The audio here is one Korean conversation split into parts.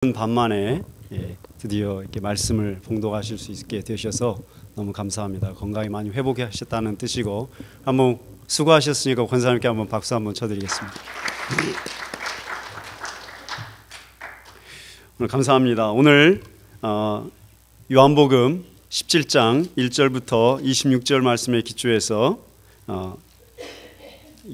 반만에 드디어 이렇게 말씀을 봉독하실 수 있게 되셔서 너무 감사합니다. 건강히 많이 회복하셨다는 뜻이고, 한번 수고하셨으니까 권사님께 한번 박수 한번 쳐드리겠습니다. 오늘 감사합니다. 오늘 요한복음 17장 1절부터 26절 말씀에 기초해서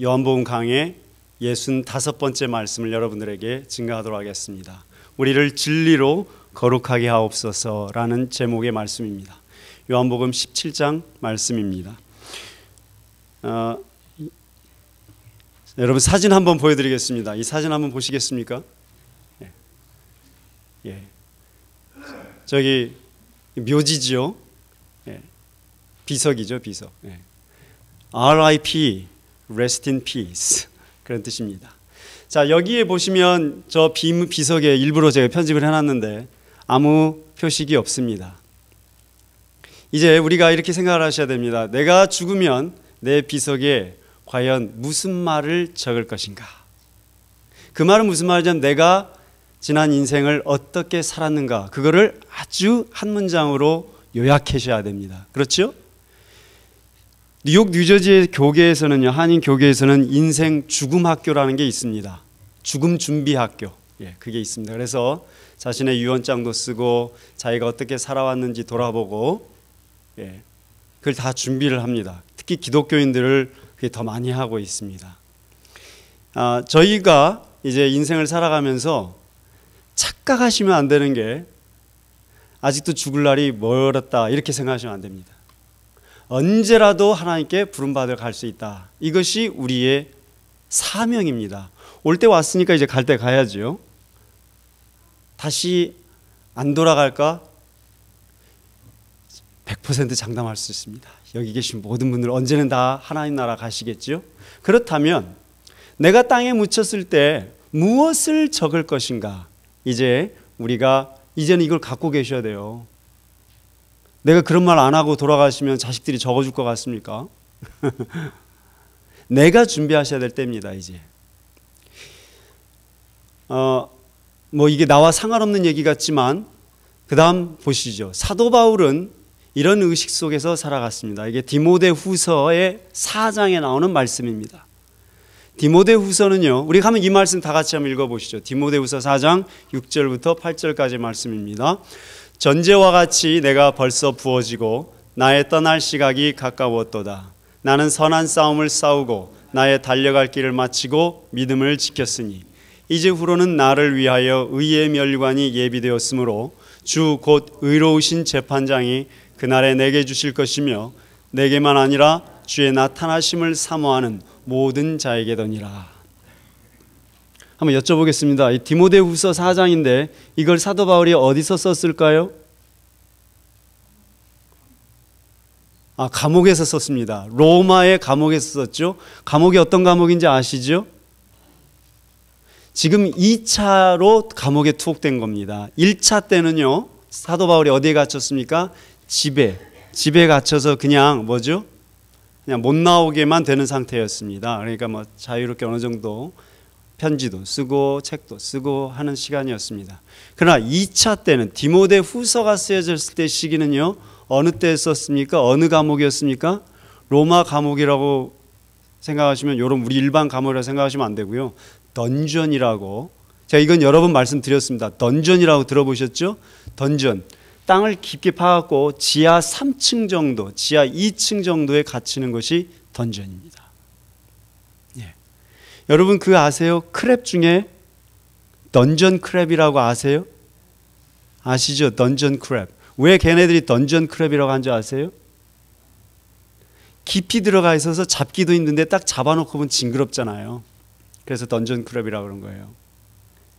요한복음 강의 65번째 말씀을 여러분들에게 증거하도록 하겠습니다. 우리를 진리로 거룩하게 하옵소서라는 제목의 말씀입니다. 요한복음 17장 말씀입니다. 여러분 사진 한번 보여드리겠습니다. 이 사진 한번 보시겠습니까? 예. 저기 묘지죠. 예. 비석이죠, 비석. 예. RIP, Rest in Peace 그런 뜻입니다. 자, 여기에 보시면 저 비석에 일부러 제가 편집을 해놨는데 아무 표식이 없습니다. 이제 우리가 이렇게 생각을 하셔야 됩니다. 내가 죽으면 내 비석에 과연 무슨 말을 적을 것인가? 그 말은 무슨 말이냐면 내가 지난 인생을 어떻게 살았는가, 그거를 아주 한 문장으로 요약하셔야 됩니다. 그렇죠? 뉴욕 뉴저지의 교계에서는요, 한인 교계에서는 인생 죽음 학교라는 게 있습니다. 죽음 준비 학교, 그게 있습니다. 그래서 자신의 유언장도 쓰고 자기가 어떻게 살아왔는지 돌아보고, 그걸 다 준비를 합니다. 특히 기독교인들을 그게 더 많이 하고 있습니다. 저희가 이제 인생을 살아가면서 착각하시면 안 되는 게, 아직도 죽을 날이 멀었다 이렇게 생각하시면 안 됩니다. 언제라도 하나님께 부름받아 갈 수 있다. 이것이 우리의 사명입니다. 올 때 왔으니까 이제 갈 때 가야죠. 다시 안 돌아갈까? 100% 장담할 수 있습니다. 여기 계신 모든 분들 언제는 다 하나님 나라 가시겠죠? 그렇다면 내가 땅에 묻혔을 때 무엇을 적을 것인가? 이제 우리가 이제는 이걸 갖고 계셔야 돼요. 내가 그런 말 안 하고 돌아가시면 자식들이 적어줄 것 같습니까? 내가 준비하셔야 될 때입니다. 이제 뭐 이게 나와 상관없는 얘기 같지만 그 다음 보시죠. 사도 바울은 이런 의식 속에서 살아갔습니다. 이게 디모데후서의 4장에 나오는 말씀입니다. 디모데후서는요, 우리가 한번 이 말씀 다 같이 한번 읽어보시죠. 디모데후서 4장 6절부터 8절까지 말씀입니다. 전제와 같이 내가 벌써 부어지고 나의 떠날 시각이 가까웠도다. 나는 선한 싸움을 싸우고 나의 달려갈 길을 마치고 믿음을 지켰으니 이제 후로는 나를 위하여 의의 멸관이 예비되었으므로 주 곧 의로우신 재판장이 그날에 내게 주실 것이며 내게만 아니라 주의 나타나심을 사모하는 모든 자에게더니라. 한번 여쭤보겠습니다. 이 디모데후서 4장인데 이걸 사도 바울이 어디서 썼을까요? 감옥에서 썼습니다. 로마의 감옥에서 썼죠. 감옥이 어떤 감옥인지 아시죠? 지금 2차로 감옥에 투옥된 겁니다. 1차 때는요, 사도 바울이 어디에 갇혔습니까? 집에 갇혀서 그냥 뭐죠? 그냥 못 나오게만 되는 상태였습니다. 그러니까 뭐 자유롭게 어느 정도 편지도 쓰고 책도 쓰고 하는 시간이었습니다. 그러나 2차 때는 디모데후서가 쓰여졌을 때 시기는요, 어느 때 썼습니까? 어느 감옥이었습니까? 로마 감옥이라고 생각하시면, 여러분 우리 일반 감옥이라고 생각하시면 안 되고요. 던전이라고, 제가 이건 여러 번 말씀드렸습니다. 던전이라고 들어보셨죠? 던전, 땅을 깊게 파갖고 지하 3층 정도, 지하 2층 정도에 갇히는 것이 던전입니다. 여러분 그 아세요? 크랩 중에 던전 크랩이라고 아세요? 아시죠? 던전 크랩. 왜 걔네들이 던전 크랩이라고 한 줄 아세요? 깊이 들어가 있어서 잡기도 힘든데 딱 잡아놓고 보면 징그럽잖아요. 그래서 던전 크랩이라고 그런 거예요.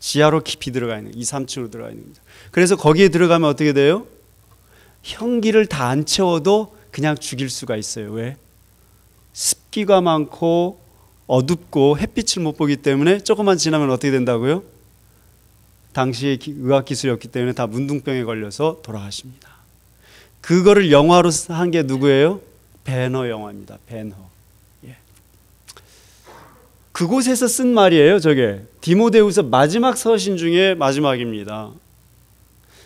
지하로 깊이 들어가 있는, 2, 3층으로 들어가 있는 겁니다. 그래서 거기에 들어가면 어떻게 돼요? 현기를 다 안 채워도 그냥 죽일 수가 있어요. 왜? 습기가 많고 어둡고 햇빛을 못 보기 때문에 조금만 지나면 어떻게 된다고요? 당시에 의학기술이 없기 때문에 다 문둥병에 걸려서 돌아가십니다. 그거를 영화로 한 게 누구예요? 배너 영화입니다. 배너. 그곳에서 쓴 말이에요. 저게 디모데후서 마지막 서신 중에 마지막입니다.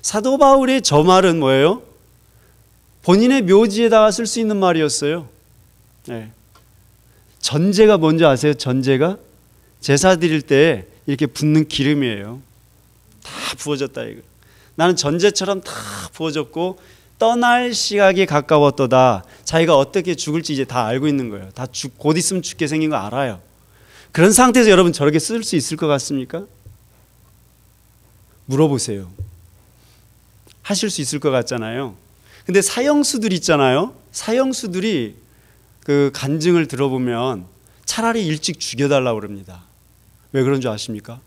사도 바울의 저 말은 뭐예요? 본인의 묘지에다가 쓸 수 있는 말이었어요. 네. 전제가 뭔지 아세요? 전제가 제사 드릴 때 이렇게 붓는 기름이에요. 다 부어졌다 이거. 나는 전제처럼 다 부어졌고 떠날 시각이 가까웠도다. 자기가 어떻게 죽을지 이제 다 알고 있는 거예요. 곧 있으면 죽게 생긴 거 알아요. 그런 상태에서 여러분 저렇게 쓸 수 있을 것 같습니까? 물어보세요. 하실 수 있을 것 같잖아요. 근데 사형수들 있잖아요. 사형수들이 그 간증을 들어보면 차라리 일찍 죽여달라고 그럽니다. 왜 그런 줄 아십니까?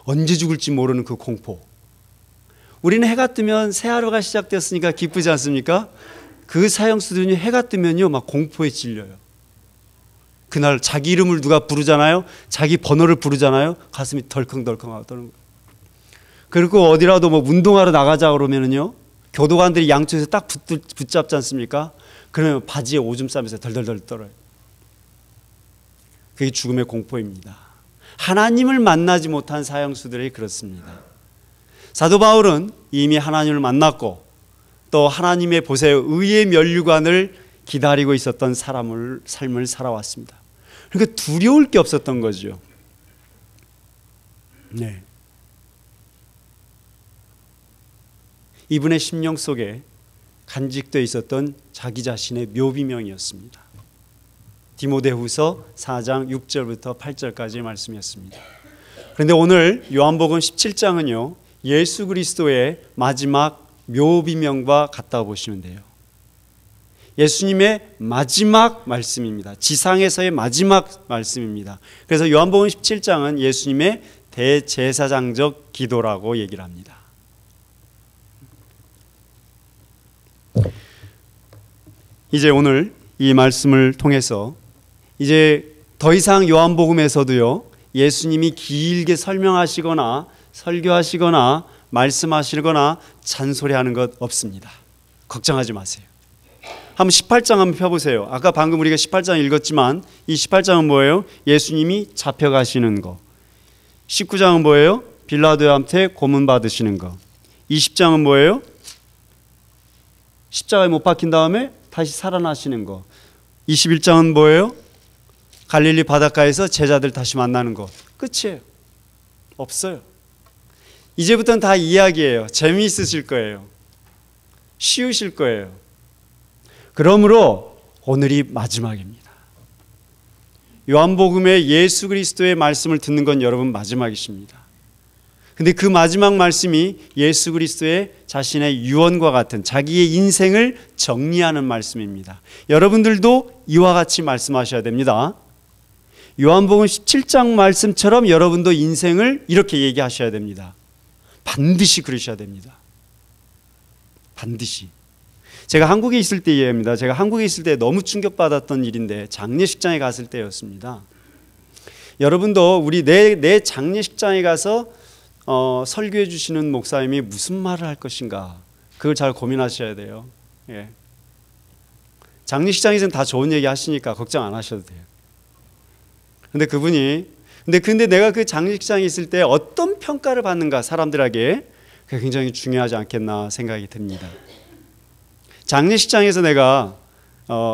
언제 죽을지 모르는 그 공포. 우리는 해가 뜨면 새 하루가 시작됐으니까 기쁘지 않습니까? 그 사형수들이 해가 뜨면요 막 공포에 질려요. 그날 자기 이름을 누가 부르잖아요. 자기 번호를 부르잖아요. 가슴이 덜컹덜컹하고 떠는 거예요. 그리고 어디라도 뭐 운동하러 나가자 그러면은요 교도관들이 양쪽에서 딱 붙잡지 않습니까? 그러면 바지에 오줌 싸면서 덜덜덜 떨어요. 그게 죽음의 공포입니다. 하나님을 만나지 못한 사형수들이 그렇습니다. 사도 바울은 이미 하나님을 만났고 또 하나님의 보세요 의의 면류관을 기다리고 있었던 삶을 살아왔습니다. 그러니까 두려울 게 없었던 거죠. 네. 이분의 심령 속에 간직되어 있었던 자기 자신의 묘비명이었습니다. 디모데후서 4장 6절부터 8절까지의 말씀이었습니다. 그런데 오늘 요한복음 17장은요 예수 그리스도의 마지막 묘비명과 같다고 보시면 돼요. 예수님의 마지막 말씀입니다. 지상에서의 마지막 말씀입니다. 그래서 요한복음 17장은 예수님의 대제사장적 기도라고 얘기를 합니다. 이제 오늘 이 말씀을 통해서 이제 더 이상 요한복음에서도요 예수님이 길게 설명하시거나 설교하시거나 말씀하시거나 잔소리하는 것 없습니다. 걱정하지 마세요. 한번 18장 한번 펴보세요. 아까 방금 우리가 18장 읽었지만 이 18장은 뭐예요? 예수님이 잡혀가시는 거. 19장은 뭐예요? 빌라도한테 고문 받으시는 거. 20장은 뭐예요? 십자가에 못 박힌 다음에 다시 살아나시는 거. 21장은 뭐예요? 갈릴리 바닷가에서 제자들 다시 만나는 거. 끝이에요. 없어요. 이제부터는 다 이야기예요. 재미있으실 거예요. 쉬우실 거예요. 그러므로 오늘이 마지막입니다. 요한복음의 예수 그리스도의 말씀을 듣는 건 여러분 마지막이십니다. 근데 그 마지막 말씀이 예수 그리스도의 자신의 유언과 같은 자기의 인생을 정리하는 말씀입니다. 여러분들도 이와 같이 말씀하셔야 됩니다. 요한복음 17장 말씀처럼 여러분도 인생을 이렇게 얘기하셔야 됩니다. 반드시 그러셔야 됩니다. 반드시. 제가 한국에 있을 때 이해합니다. 제가 한국에 있을 때 너무 충격받았던 일인데 장례식장에 갔을 때였습니다. 여러분도 우리 내 장례식장에 가서 설교해 주시는 목사님이 무슨 말을 할 것인가 그걸 잘 고민하셔야 돼요. 예. 장례식장에서는 다 좋은 얘기 하시니까 걱정 안 하셔도 돼요. 근데 내가 그 장례식장에 있을 때 어떤 평가를 받는가 사람들에게 그게 굉장히 중요하지 않겠나 생각이 듭니다. 장례식장에서 내가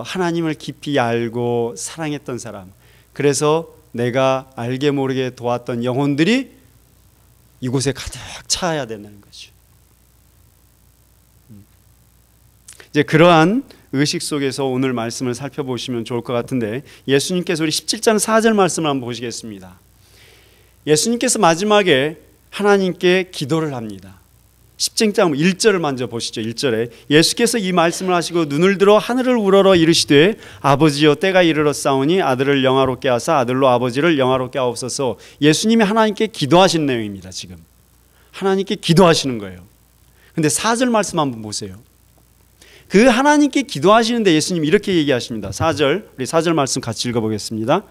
하나님을 깊이 알고 사랑했던 사람, 그래서 내가 알게 모르게 도왔던 영혼들이 이곳에 가득 차야 된다는 거죠. 이제 그러한 의식 속에서 오늘 말씀을 살펴보시면 좋을 것 같은데 예수님께서 우리 17장 4절 말씀을 한번 보시겠습니다. 예수님께서 마지막에 하나님께 기도를 합니다. 17장 1절을 먼저 보시죠. 1절에 예수께서 이 말씀을 하시고 눈을 들어 하늘을 우러러 이르시되 아버지여 때가 이르렀사오니 아들을 영화롭게 하사 아들로 아버지를 영화롭게 하옵소서. 예수님이 하나님께 기도하신 내용입니다. 지금 하나님께 기도하시는 거예요. 근데 4절 말씀 한번 보세요. 그 하나님께 기도하시는데 예수님이 이렇게 얘기하십니다. 4절, 우리 4절 말씀 같이 읽어보겠습니다.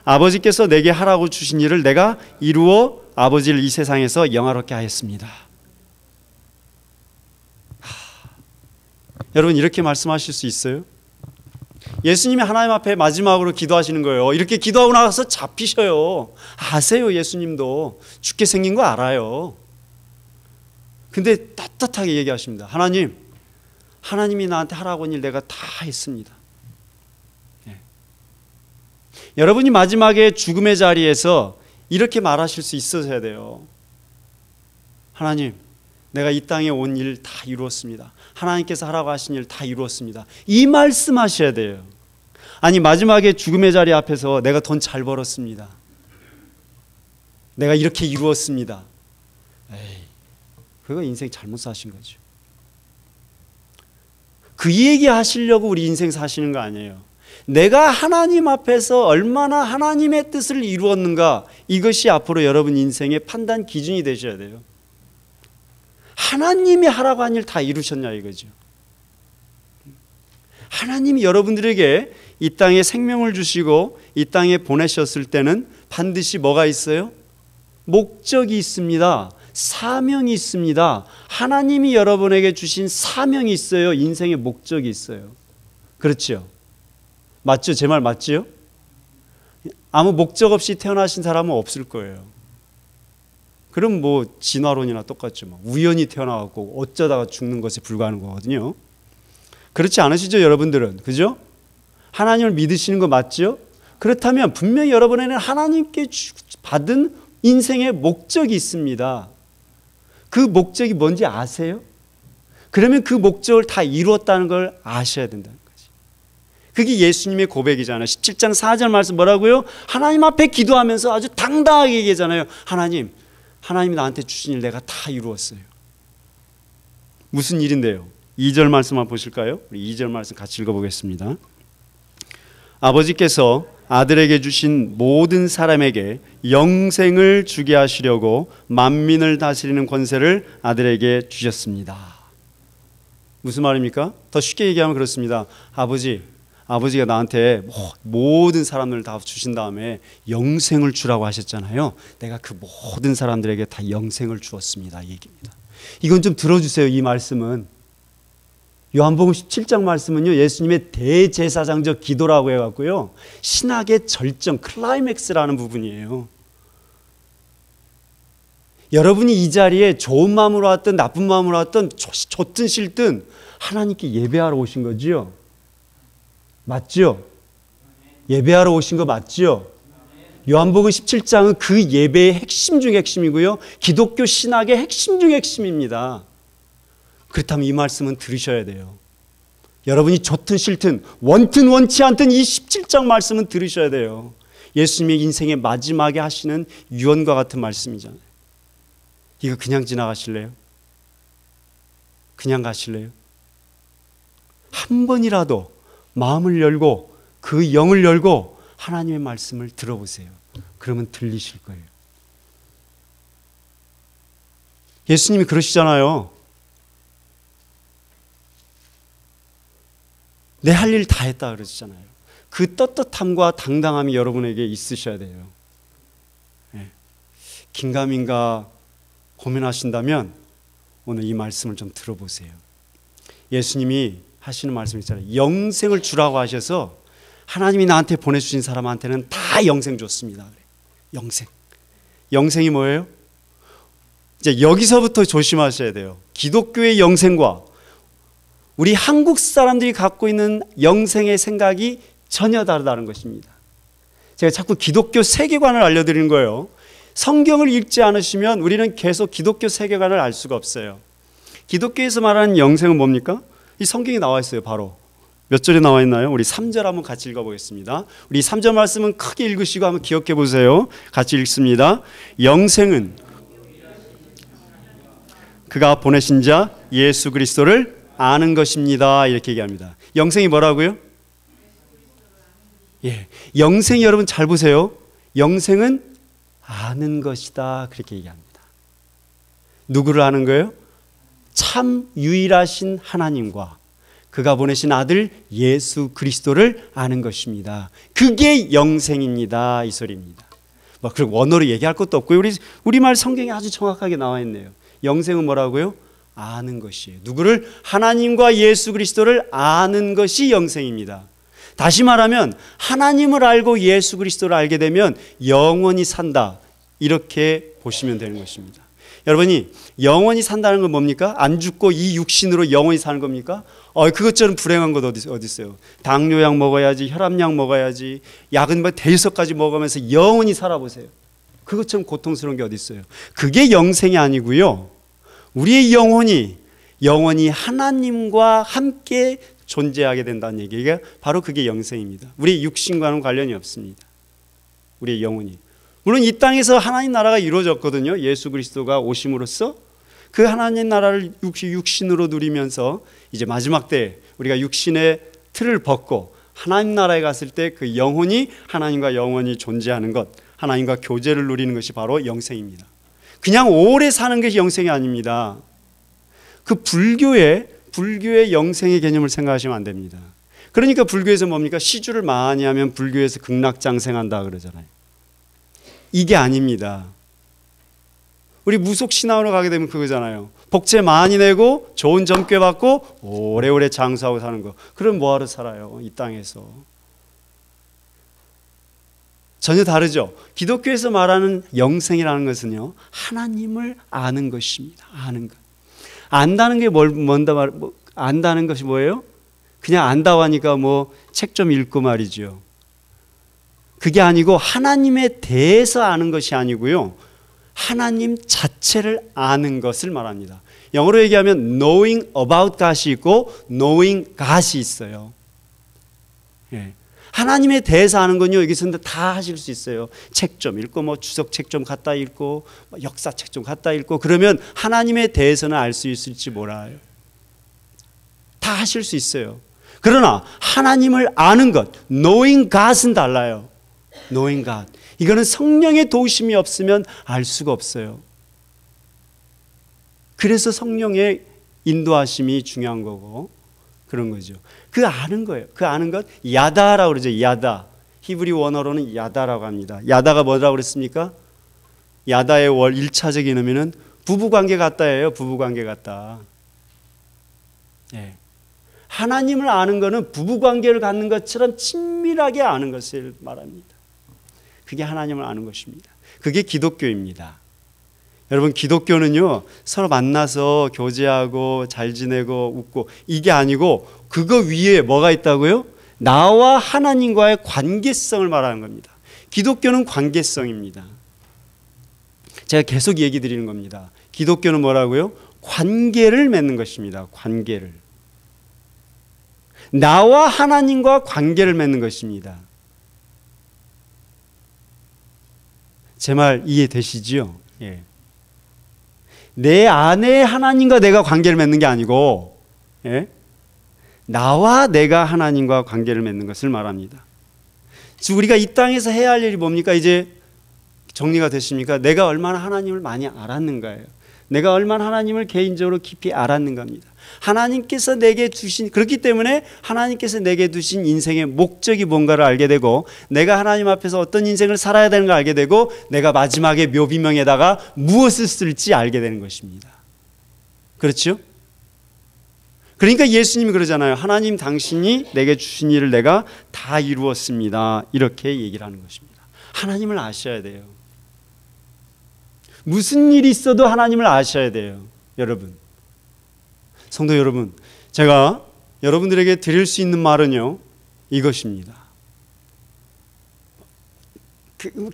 아버지께서 내게 하라고 주신 일을 내가 이루어 아버지를 이 세상에서 영화롭게 하였습니다. 여러분 이렇게 말씀하실 수 있어요? 예수님이 하나님 앞에 마지막으로 기도하시는 거예요. 이렇게 기도하고 나서 잡히셔요. 아세요, 예수님도 죽게 생긴 거 알아요. 근데 떳떳하게 얘기하십니다. 하나님이 나한테 하라고 한 일 내가 다 했습니다. 예. 여러분이 마지막에 죽음의 자리에서 이렇게 말하실 수 있어야 돼요. 하나님, 내가 이 땅에 온 일 다 이루었습니다. 하나님께서 하라고 하신 일 다 이루었습니다. 이 말씀하셔야 돼요. 아니, 마지막에 죽음의 자리 앞에서 내가 돈 잘 벌었습니다. 내가 이렇게 이루었습니다. 에이, 그거 인생 잘못 사신 거죠. 그 얘기 하시려고 우리 인생 사시는 거 아니에요. 내가 하나님 앞에서 얼마나 하나님의 뜻을 이루었는가, 이것이 앞으로 여러분 인생의 판단 기준이 되셔야 돼요. 하나님이 하라고 한 일 다 이루셨냐 이거죠. 하나님이 여러분들에게 이 땅에 생명을 주시고 이 땅에 보내셨을 때는 반드시 뭐가 있어요? 목적이 있습니다. 사명이 있습니다. 하나님이 여러분에게 주신 사명이 있어요. 인생의 목적이 있어요. 그렇죠? 맞죠? 제 말 맞죠? 아무 목적 없이 태어나신 사람은 없을 거예요. 그럼 뭐 진화론이나 똑같죠. 뭐 우연히 태어나갖고 어쩌다가 죽는 것에 불과한 거거든요. 그렇지 않으시죠, 여러분들은? 그죠? 하나님을 믿으시는 거 맞죠? 그렇다면 분명히 여러분에는 하나님께 받은 인생의 목적이 있습니다. 그 목적이 뭔지 아세요? 그러면 그 목적을 다 이루었다는 걸 아셔야 된다는 거지. 그게 예수님의 고백이잖아요. 17장 4절 말씀 뭐라고요? 하나님 앞에 기도하면서 아주 당당하게 얘기하잖아요. 하나님이 나한테 주신 일 내가 다 이루었어요. 무슨 일인데요? 2절 말씀 한번 보실까요? 우리 2절 말씀 같이 읽어보겠습니다. 아버지께서 아들에게 주신 모든 사람에게 영생을 주게 하시려고 만민을 다스리는 권세를 아들에게 주셨습니다. 무슨 말입니까? 더 쉽게 얘기하면 그렇습니다. 아버지가 나한테 모든 사람을 다 주신 다음에 영생을 주라고 하셨잖아요. 내가 그 모든 사람들에게 다 영생을 주었습니다. 이 얘기입니다. 이건 좀 들어주세요. 이 말씀은 요한복음 17장 말씀은요, 예수님의 대제사장적 기도라고 해갖고요, 신학의 절정, 클라이맥스라는 부분이에요. 여러분이 이 자리에 좋은 마음으로 왔든 나쁜 마음으로 왔든 좋든 싫든 하나님께 예배하러 오신 거지요. 맞죠? 예배하러 오신 거 맞죠? 요한복음 17장은 그 예배의 핵심 중의 핵심이고요, 기독교 신학의 핵심 중의 핵심입니다. 그렇다면 이 말씀은 들으셔야 돼요. 여러분이 좋든 싫든 원든 원치 않든 이 17장 말씀은 들으셔야 돼요. 예수님의 인생의 마지막에 하시는 유언과 같은 말씀이잖아요. 이거 그냥 지나가실래요? 그냥 가실래요? 한 번이라도 마음을 열고 그 영을 열고 하나님의 말씀을 들어보세요. 그러면 들리실 거예요. 예수님이 그러시잖아요. 내 할 일 다 했다 그러시잖아요. 그 떳떳함과 당당함이 여러분에게 있으셔야 돼요. 네. 긴가민가 고민하신다면 오늘 이 말씀을 좀 들어보세요. 예수님이 하시는 말씀 있잖아요. 영생을 주라고 하셔서 하나님이 나한테 보내주신 사람한테는 다 영생 줬습니다. 영생이 뭐예요? 이제 여기서부터 조심하셔야 돼요. 기독교의 영생과 우리 한국 사람들이 갖고 있는 영생의 생각이 전혀 다르다는 것입니다. 제가 자꾸 기독교 세계관을 알려드리는 거예요. 성경을 읽지 않으시면 우리는 계속 기독교 세계관을 알 수가 없어요. 기독교에서 말하는 영생은 뭡니까? 이 성경에 나와 있어요. 바로 몇 절에 나와 있나요? 우리 3절 한번 같이 읽어보겠습니다. 우리 3절 말씀은 크게 읽으시고 한번 기억해 보세요. 같이 읽습니다. 영생은 그가 보내신 자 예수 그리스도를 아는 것입니다. 이렇게 얘기합니다. 영생이 뭐라고요? 예, 영생이 여러분 잘 보세요. 영생은 아는 것이다. 그렇게 얘기합니다. 누구를 아는 거예요? 참 유일하신 하나님과 그가 보내신 아들 예수 그리스도를 아는 것입니다. 그게 영생입니다. 이 소리입니다. 뭐 그리고 원어로 얘기할 것도 없고요. 우리말 성경에 아주 정확하게 나와 있네요. 영생은 뭐라고요? 아는 것이에요. 누구를? 하나님과 예수 그리스도를 아는 것이 영생입니다. 다시 말하면 하나님을 알고 예수 그리스도를 알게 되면 영원히 산다. 이렇게 보시면 되는 것입니다. 여러분이 영원히 산다는 건 뭡니까? 안 죽고 이 육신으로 영원히 사는 겁니까? 그것처럼 불행한 것 어디 있어요? 당뇨약 먹어야지, 혈압약 먹어야지, 약은 뭐 대여섯까지 먹으면서 영원히 살아보세요. 그것처럼 고통스러운 게 어디 있어요? 그게 영생이 아니고요. 우리의 영혼이 하나님과 함께 존재하게 된다는 얘기가 바로 그게 영생입니다. 우리의 육신과는 관련이 없습니다. 우리의 영혼이. 물론 이 땅에서 하나님 나라가 이루어졌거든요. 예수 그리스도가 오심으로써 그 하나님 나라를 육신으로 누리면서 이제 마지막 때 우리가 육신의 틀을 벗고 하나님 나라에 갔을 때 그 영혼이 하나님과 영원히 존재하는 것, 하나님과 교제를 누리는 것이 바로 영생입니다. 그냥 오래 사는 것이 영생이 아닙니다. 그 불교의 영생의 개념을 생각하시면 안 됩니다. 그러니까 불교에서 뭡니까? 시주를 많이 하면 불교에서 극락장생한다 그러잖아요. 이게 아닙니다. 우리 무속신앙으로 가게 되면 그거잖아요. 복채 많이 내고 좋은 점괘 받고 오래오래 장수하고 사는 거. 그럼 뭐하러 살아요? 이 땅에서. 전혀 다르죠. 기독교에서 말하는 영생이라는 것은요, 하나님을 아는 것입니다. 아는 것. 안다는 게 안다는 것이 뭐예요? 그냥 안다고 하니까 책 좀 읽고 말이죠. 그게 아니고 하나님에 대해서 아는 것이 아니고요, 하나님 자체를 아는 것을 말합니다. 영어로 얘기하면 knowing about God이 있고 knowing God이 있어요. 예. 하나님에 대해서 아는 건요, 여기서 다 하실 수 있어요. 책 좀 읽고 주석책 좀 갖다 읽고 역사책 좀 갖다 읽고 그러면 하나님에 대해서는 알 수 있을지 몰라요. 다 하실 수 있어요. 그러나 하나님을 아는 것, knowing God은 달라요. knowing God. 이거는 성령의 도우심이 없으면 알 수가 없어요. 그래서 성령의 인도하심이 중요한 거고 그런 거죠. 그 아는 거예요. 그 아는 것, 야다라고 그러죠. 야다. 히브리 원어로는 야다라고 합니다. 야다가 뭐라고 그랬습니까? 야다의 1차적인 의미는 부부관계 같다예요. 부부관계 같다. 예. 하나님을 아는 것은 부부관계를 갖는 것처럼 친밀하게 아는 것을 말합니다. 그게 하나님을 아는 것입니다. 그게 기독교입니다. 여러분, 기독교는요, 서로 만나서 교제하고 잘 지내고 웃고 이게 아니고 그거 위에 뭐가 있다고요? 나와 하나님과의 관계성을 말하는 겁니다. 기독교는 관계성입니다. 제가 계속 얘기 드리는 겁니다. 기독교는 뭐라고요? 관계를 맺는 것입니다. 관계를. 나와 하나님과 관계를 맺는 것입니다. 제 말 이해되시지요? 예. 내 안에 하나님과 내가 관계를 맺는 게 아니고, 예? 나와 내가 하나님과 관계를 맺는 것을 말합니다. 즉 우리가 이 땅에서 해야 할 일이 뭡니까? 이제 정리가 됐습니까? 내가 얼마나 하나님을 많이 알았는가예요. 내가 얼마나 하나님을 개인적으로 깊이 알았는가입니다. 하나님께서 내게 주신, 그렇기 때문에 하나님께서 내게 두신 인생의 목적이 뭔가를 알게 되고, 내가 하나님 앞에서 어떤 인생을 살아야 되는 걸 알게 되고, 내가 마지막에 묘비명에다가 무엇을 쓸지 알게 되는 것입니다. 그렇죠? 그러니까 예수님이 그러잖아요. 하나님 당신이 내게 주신 일을 내가 다 이루었습니다. 이렇게 얘기를 하는 것입니다. 하나님을 아셔야 돼요. 무슨 일이 있어도 하나님을 아셔야 돼요. 여러분, 성도 여러분, 제가 여러분들에게 드릴 수 있는 말은요, 이것입니다.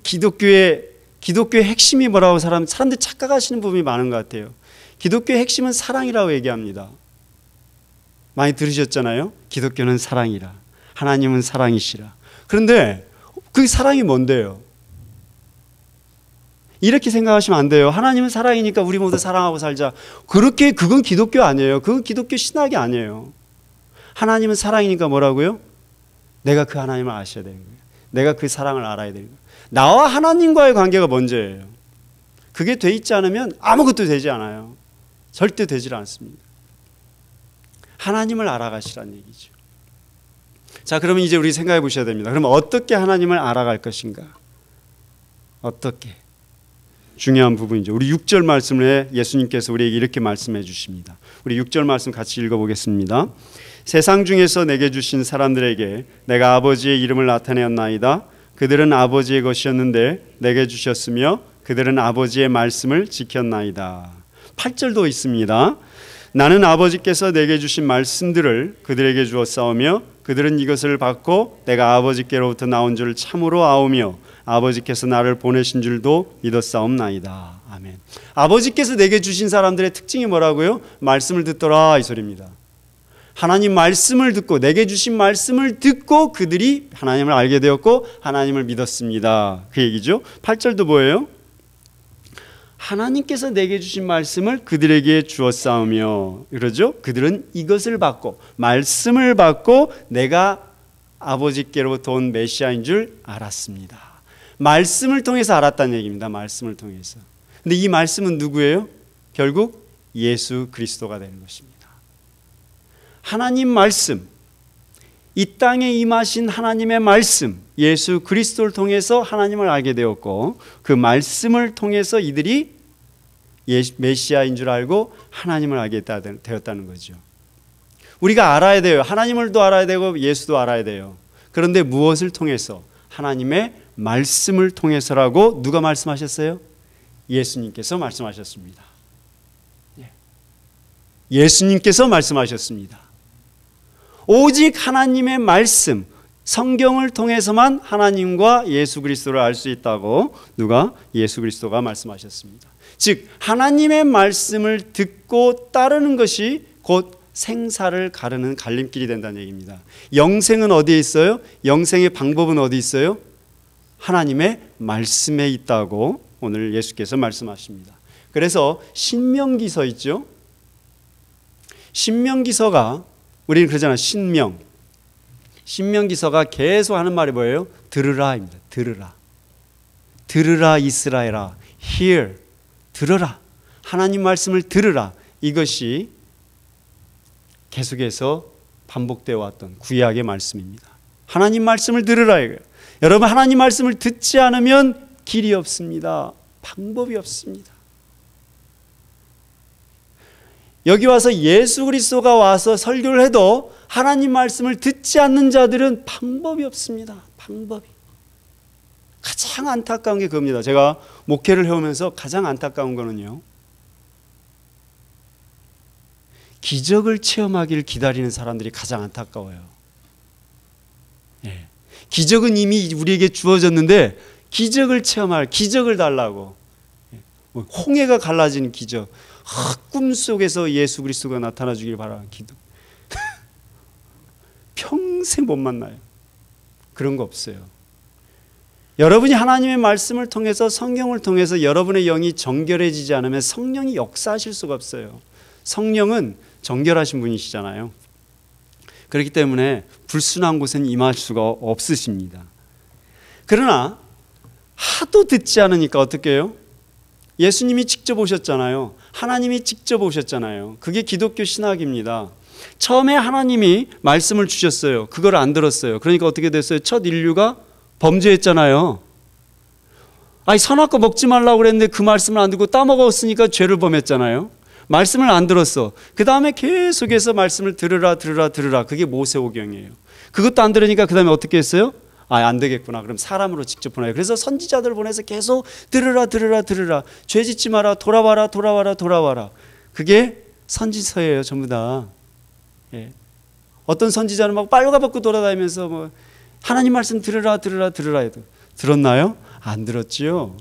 기독교의 핵심이 뭐라고 사람들이 착각하시는 부분이 많은 것 같아요. 기독교의 핵심은 사랑이라고 얘기합니다. 많이 들으셨잖아요. 기독교는 사랑이라, 하나님은 사랑이시라. 그런데 그 사랑이 뭔데요? 이렇게 생각하시면 안 돼요. 하나님은 사랑이니까 우리 모두 사랑하고 살자. 그건 기독교 아니에요. 그건 기독교 신학이 아니에요. 하나님은 사랑이니까 뭐라고요? 내가 그 하나님을 아셔야 되는 거예요. 내가 그 사랑을 알아야 되는 거예요. 나와 하나님과의 관계가 먼저예요. 그게 돼 있지 않으면 아무것도 되지 않아요. 절대 되질 않습니다. 하나님을 알아가시라는 얘기죠. 자, 그러면 이제 우리 생각해 보셔야 됩니다. 그러면 어떻게 하나님을 알아갈 것인가? 어떻게? 중요한 부분이죠. 우리 6절 말씀에 예수님께서 우리에게 이렇게 말씀해 주십니다. 우리 6절 말씀 같이 읽어보겠습니다. 세상 중에서 내게 주신 사람들에게 내가 아버지의 이름을 나타내었나이다. 그들은 아버지의 것이었는데 내게 주셨으며 그들은 아버지의 말씀을 지켰나이다. 8절도 있습니다. 나는 아버지께서 내게 주신 말씀들을 그들에게 주었사오며 그들은 이것을 받고 내가 아버지께로부터 나온 줄 참으로 아오며 아버지께서 나를 보내신 줄도 믿었사옵나이다. 아멘. 아버지께서 내게 주신 사람들의 특징이 뭐라고요? 말씀을 듣더라 이 소리입니다. 하나님 말씀을 듣고 내게 주신 말씀을 듣고 그들이 하나님을 알게 되었고 하나님을 믿었습니다. 그 얘기죠. 8절도 뭐예요? 하나님께서 내게 주신 말씀을 그들에게 주었사오며 그러죠. 그들은 이것을 받고 말씀을 받고 내가 아버지께로부터 온 메시아인 줄 알았습니다. 말씀을 통해서 알았다는 얘기입니다. 말씀을 통해서. 근데 이 말씀은 누구예요? 결국 예수 그리스도가 되는 것입니다. 하나님 말씀, 이 땅에 임하신 하나님의 말씀, 예수 그리스도를 통해서 하나님을 알게 되었고 그 말씀을 통해서 이들이 메시아인 줄 알고 하나님을 알게 되었다는 거죠. 우리가 알아야 돼요. 하나님을도 알아야 되고 예수도 알아야 돼요. 그런데 무엇을 통해서? 하나님의 말씀을 통해서라고 누가 말씀하셨어요? 예수님께서 말씀하셨습니다. 예수님께서 말씀하셨습니다. 오직 하나님의 말씀, 성경을 통해서만 하나님과 예수 그리스도를 알 수 있다고 누가? 예수 그리스도가 말씀하셨습니다. 즉 하나님의 말씀을 듣고 따르는 것이 곧 생사를 가르는 갈림길이 된다는 얘기입니다. 영생은 어디에 있어요? 영생의 방법은 어디 있어요? 하나님의 말씀에 있다고 오늘 예수께서 말씀하십니다. 그래서 신명기서 있죠. 신명기서가 우리는 그러잖아요. 신명기서가 계속 하는 말이 뭐예요? 들으라입니다. 들으라. 들으라 이스라엘아. Hear. 들으라. 하나님 말씀을 들으라. 이것이 계속해서 반복되어 왔던 구약의 말씀입니다. 하나님 말씀을 들으라 이거예요. 여러분 하나님 말씀을 듣지 않으면 길이 없습니다. 방법이 없습니다. 여기 와서 예수 그리스도가 와서 설교를 해도 하나님 말씀을 듣지 않는 자들은 방법이 없습니다. 방법이. 가장 안타까운 게 그겁니다. 제가 목회를 해오면서 가장 안타까운 거는요. 기적을 체험하기를 기다리는 사람들이 가장 안타까워요. 예. 기적은 이미 우리에게 주어졌는데 기적을 체험할, 기적을 달라고. 예. 홍해가 갈라지는 기적. 꿈속에서 예수 그리스도가 나타나 주길 바라는 기도. 평생 못 만나요. 그런 거 없어요. 여러분이 하나님의 말씀을 통해서 성경을 통해서 여러분의 영이 정결해지지 않으면 성령이 역사하실 수가 없어요. 성령은 정결하신 분이시잖아요. 그렇기 때문에 불순한 곳은 임할 수가 없으십니다. 그러나 하도 듣지 않으니까 어떻게 해요? 예수님이 직접 오셨잖아요. 하나님이 직접 오셨잖아요. 그게 기독교 신학입니다. 처음에 하나님이 말씀을 주셨어요. 그걸 안 들었어요. 그러니까 어떻게 됐어요? 첫 인류가 범죄했잖아요. 아니 선악과 먹지 말라고 그랬는데 그 말씀을 안 듣고 따먹었으니까 죄를 범했잖아요. 말씀을 안 들었어. 그 다음에 계속해서 말씀을 들으라. 그게 모세오경이에요. 그것도 안 들으니까 그 다음에 어떻게 했어요? 안 되겠구나. 그럼 사람으로 직접 보내요. 그래서 선지자들 보내서 계속 들으라. 죄 짓지 마라. 돌아와라. 그게 선지서예요. 전부 다. 예. 어떤 선지자는 막 빨가벗고 돌아다니면서 뭐 하나님 말씀 들으라 해도 들었나요? 안 들었지요.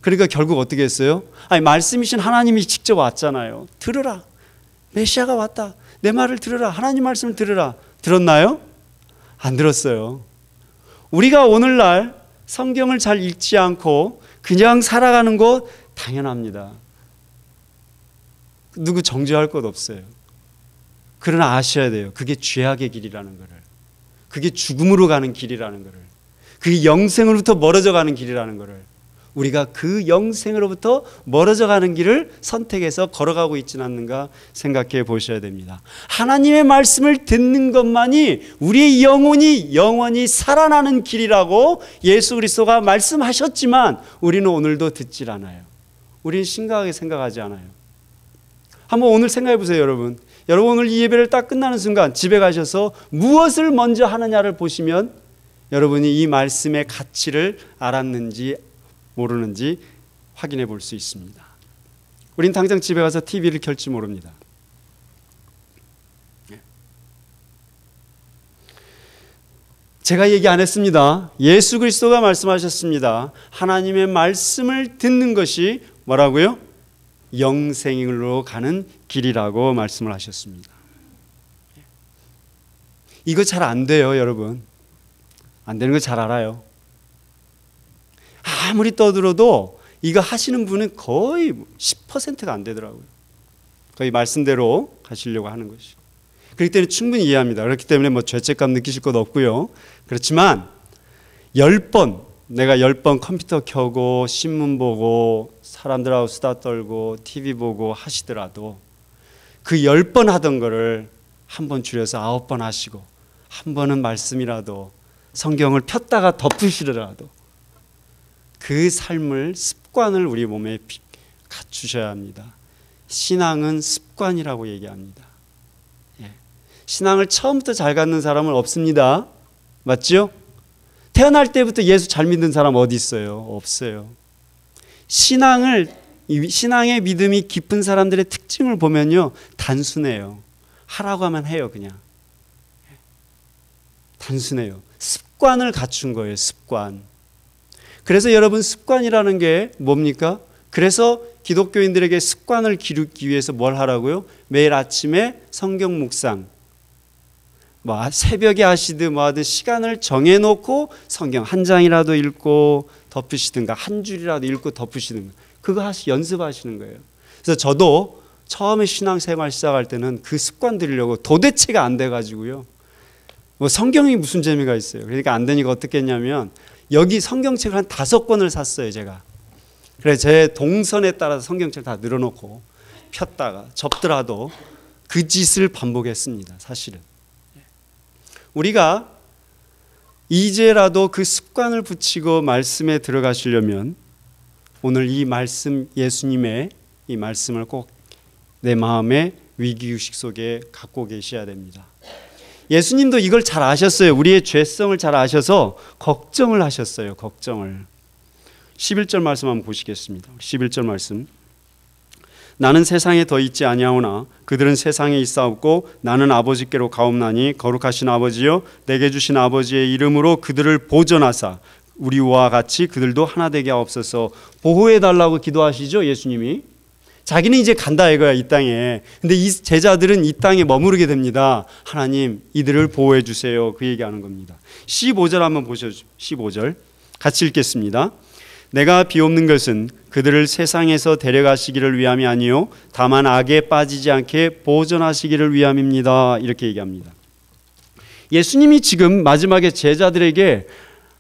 그러니까 결국 어떻게 했어요? 말씀이신 하나님이 직접 왔잖아요. 들으라. 메시아가 왔다. 내 말을 들으라. 하나님 말씀을 들으라. 들었나요? 안 들었어요. 우리가 오늘날 성경을 잘 읽지 않고 그냥 살아가는 것 당연합니다. 누구 정죄할 것 없어요. 그러나 아셔야 돼요. 그게 죄악의 길이라는 것을. 그게 죽음으로 가는 길이라는 것을. 그게 영생으로부터 멀어져 가는 길이라는 것을. 우리가 그 영생으로부터 멀어져 가는 길을 선택해서 걸어가고 있지는 않는가 생각해 보셔야 됩니다. 하나님의 말씀을 듣는 것만이 우리의 영원히 살아나는 길이라고 예수 그리스도가 말씀하셨지만 우리는 오늘도 듣질 않아요. 우리는 심각하게 생각하지 않아요. 한번 오늘 생각해 보세요, 여러분. 여러분 오늘 이 예배를 딱 끝나는 순간 집에 가셔서 무엇을 먼저 하느냐를 보시면 여러분이 이 말씀의 가치를 알았는지 모르는지 확인해 볼 수 있습니다. 우린 당장 집에 가서 TV를 켤지 모릅니다. 제가 얘기 안 했습니다. 예수 그리스도가 말씀하셨습니다. 하나님의 말씀을 듣는 것이 뭐라고요? 영생으로 가는 길이라고 말씀을 하셨습니다. 이거 잘 안 돼요, 여러분. 안 되는 거 잘 알아요. 아무리 떠들어도 이거 하시는 분은 거의 10%가 안 되더라고요. 거의 말씀대로 가시려고 하는 것이. 그렇기 때문에 충분히 이해합니다. 그렇기 때문에 뭐 죄책감 느끼실 것 없고요. 그렇지만 10번 내가 10번 컴퓨터 켜고 신문 보고 사람들하고 수다 떨고 TV 보고 하시더라도 그 10번 하던 거를 한 번 줄여서 9번 하시고 한 번은 말씀이라도 성경을 폈다가 덮으시더라도 그 삶을 습관을 우리 몸에 갖추셔야 합니다. 신앙은 습관이라고 얘기합니다. 신앙을 처음부터 잘 갖는 사람은 없습니다. 맞죠? 태어날 때부터 예수 잘 믿는 사람 어디 있어요? 없어요. 신앙의 믿음이 깊은 사람들의 특징을 보면요, 단순해요. 하라고 하면 해요, 그냥. 단순해요. 습관을 갖춘 거예요, 습관. 그래서 여러분 습관이라는 게 뭡니까? 그래서 기독교인들에게 습관을 기르기 위해서 뭘 하라고요? 매일 아침에 성경 묵상, 새벽에 하시든 뭐 하든 시간을 정해놓고 성경 한 장이라도 읽고 덮으시든가 한 줄이라도 읽고 덮으시든가 그거 연습하시는 거예요. 그래서 저도 처음에 신앙생활 시작할 때는 그 습관 들이려고 도대체가 안 돼가지고요. 뭐 성경이 무슨 재미가 있어요. 그러니까 안 되니까 어떻게 했냐면 여기 성경책을 한 5권을 샀어요, 제가. 그래서 제 동선에 따라서 성경책 다 늘어놓고 폈다가 접더라도 그 짓을 반복했습니다, 사실은. 우리가 이제라도 그 습관을 붙이고 말씀에 들어가시려면 오늘 이 말씀, 예수님의 이 말씀을 꼭 내 마음의 위기의식 속에 갖고 계셔야 됩니다. 예수님도 이걸 잘 아셨어요. 우리의 죄성을 잘 아셔서 걱정을 하셨어요. 걱정을. 11절 말씀 한번 보시겠습니다. 11절 말씀. 나는 세상에 더 있지 아니하오나 그들은 세상에 있사옵고 나는 아버지께로 가옵나니 거룩하신 아버지여 내게 주신 아버지의 이름으로 그들을 보존하사 우리와 같이 그들도 하나 되게 하옵소서. 보호해 달라고 기도하시죠, 예수님이. 자기는 이제 간다 이거야, 이 땅에. 근데 이 제자들은 이 땅에 머무르게 됩니다. 하나님 이들을 보호해 주세요, 그 얘기하는 겁니다. 15절 한번 보셔죠. 15절 같이 읽겠습니다. 내가 비옵는 것은 그들을 세상에서 데려가시기를 위함이 아니요 다만 악에 빠지지 않게 보존하시기를 위함입니다. 이렇게 얘기합니다. 예수님이 지금 마지막에 제자들에게